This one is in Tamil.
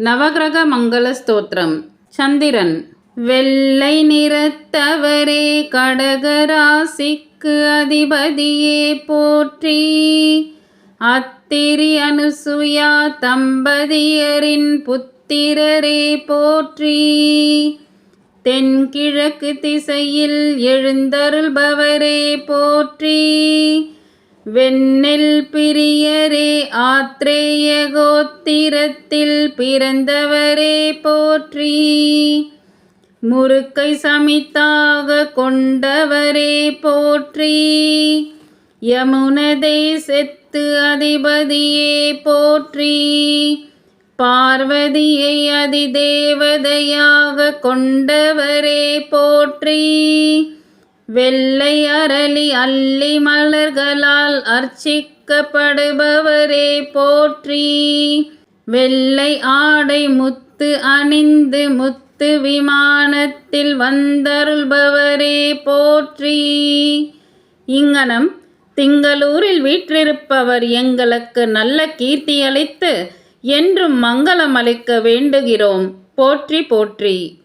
நவகிரக மங்கள ஸ்தோத்திரம். சந்திரன். வெள்ளை நிறத்தவரே கடகராசிக்கு அதிபதியே போற்றி. அத்திரி அனுசுயா தம்பதியரின் புத்திரரே போற்றி. தென்கிழக்கு திசையில் எழுந்தருள்பவரே போற்றி. வெண்ணெல் பிரியரே ஆத்ரேய கோத்திரத்தில் பிறந்தவரே போற்றி. முருக்கை சமித்தாக கொண்டவரே போற்றி. யமுனதை செத்து அதிபதியே போற்றி. பார்வதியை அதிதேவதையாக கொண்டவரே போற்றி. வெள்ளை அரளி அல்லி மலர்களால் அர்ச்சிக்கப்படுபவரே போற்றி. வெள்ளை ஆடை முத்து அணிந்து முத்து விமானத்தில் வந்தருள்பவரே போற்றி. இங்ஙனம் திங்களூரில் வீற்றிருப்பவர் எங்களுக்கு நல்ல கீர்த்தி அளித்து என்றும் மங்களம் அளிக்க வேண்டுகிறோம். போற்றி போற்றி.